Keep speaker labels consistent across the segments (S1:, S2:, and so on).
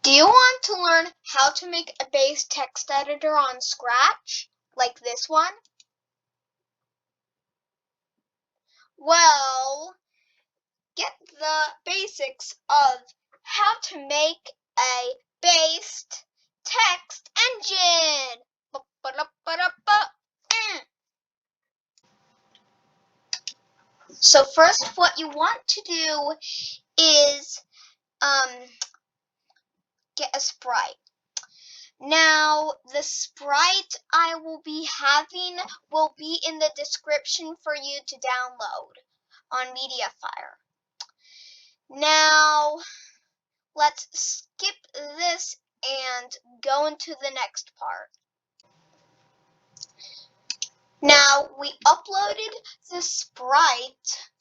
S1: Do you want to learn how to make a base text editor on Scratch, like this one? Well, get the basics of how to make a based text engine. So first, what you want to do is get a sprite. Now, the sprite I will be having will be in the description for you to download on MediaFire. Now, let's skip this and go into the next part. Now, we uploaded the sprite,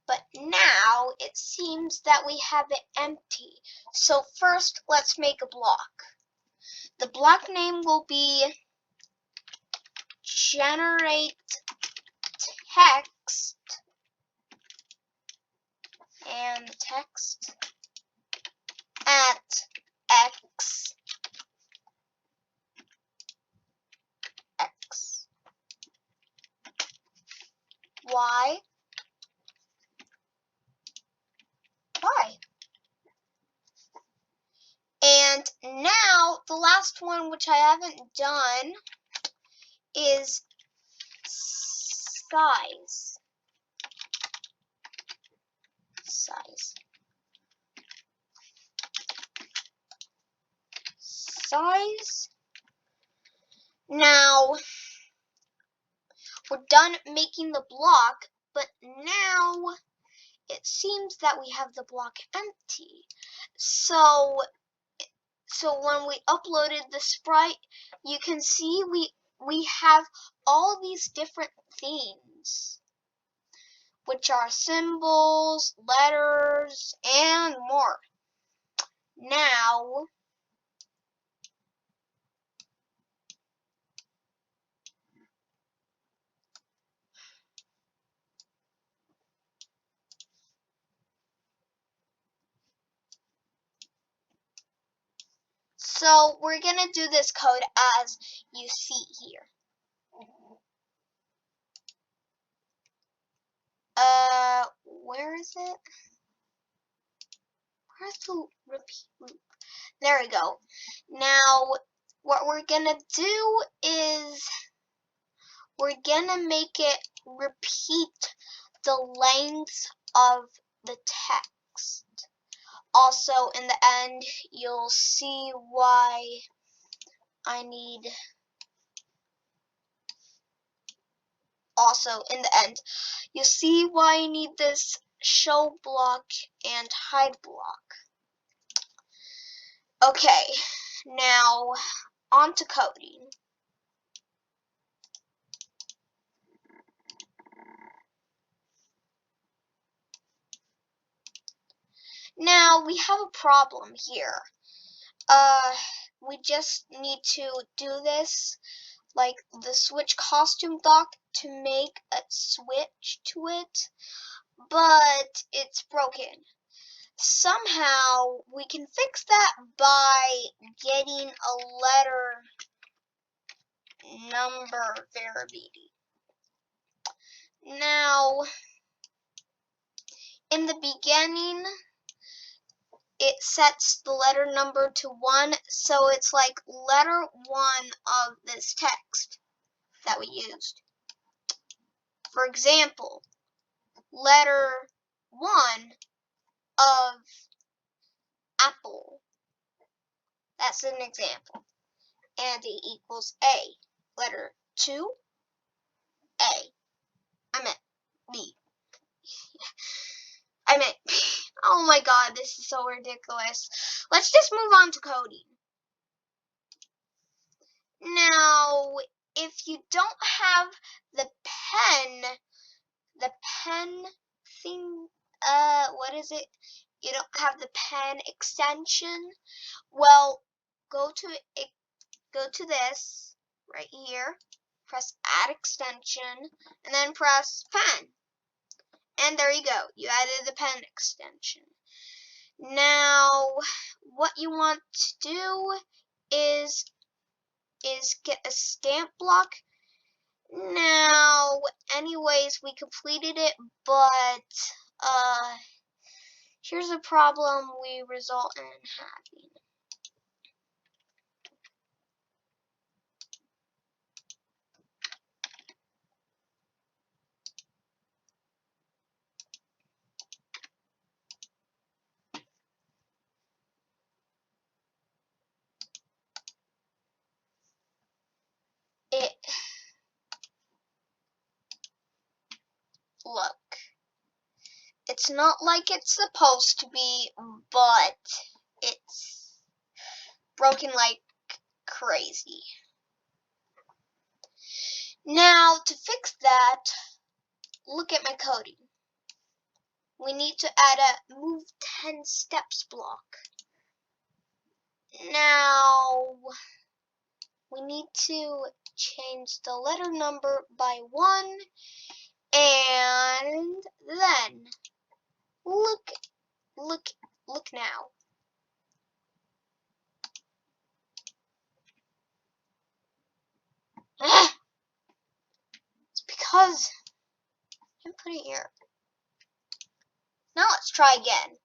S1: but now it seems that we have it empty. So first, let's make a block. The block name will be generate text and text at x y. And now the last one, which I haven't done, is size. Now we're done making the block, but now it seems that we have the block empty. So when we uploaded the sprite, you can see we have all these different themes, which are symbols, letters, and more. Now, so we're going to do this code as you see here. Where is it? Where's the repeat loop? There we go. Now, what we're going to do is we're going to make it repeat the length of the text. Also, in the end, you'll see why I need... Also, in the end, you'll see why I need this show block and hide block. Okay, now on to coding. Now we have a problem here. We just need to do this, like the switch costume block, to make a switch to it, but it's broken. Somehow we can fix that by getting a letter number variable. Now, in the beginning, it sets the letter number to 1, so it's like letter 1 of this text that we used. For example, letter 1 of apple. That's an example. And it equals A. Letter 2, A. I meant B. I meant B. Oh my god, this is so ridiculous. Let's just move on to coding. Now, if you don't have the pen thing, what is it? You don't have the pen extension. Well, go to this right here, press add extension, and then press pen. And there you go. You added the pen extension. Now, what you want to do is get a stamp block. Now, anyways, we completed it, but here's a problem we result in having. Look, it's not like it's supposed to be, but it's broken like crazy. Now, to fix that, look at my coding. We need to add a move 10 steps block. Now, we need to change the letter number by 1, and then look now. It's because I'm putting here. Now let's try again.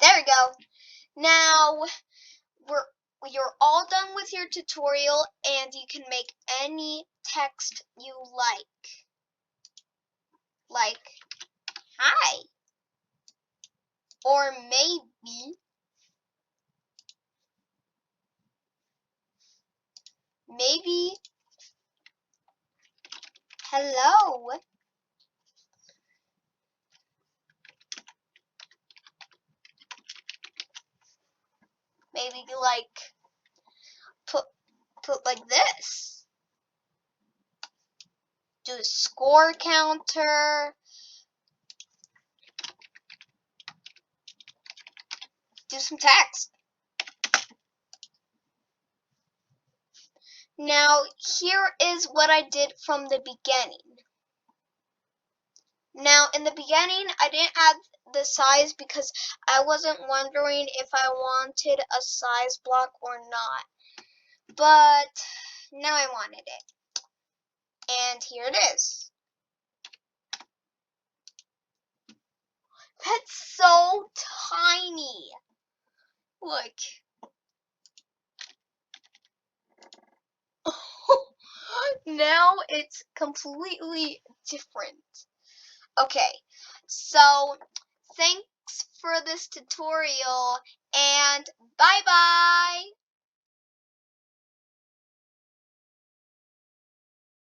S1: There we go. Now you're all done with your tutorial, and you can make any text you like hi, or maybe hello. Maybe like put like this. Do a score counter. Do some text. Now here is what I did from the beginning. Now in the beginning I didn't add the size because I wasn't wondering if I wanted a size block or not. But now I wanted it. And here it is. That's so tiny. Look. Now it's completely different. Okay, so thanks for this tutorial, and bye bye.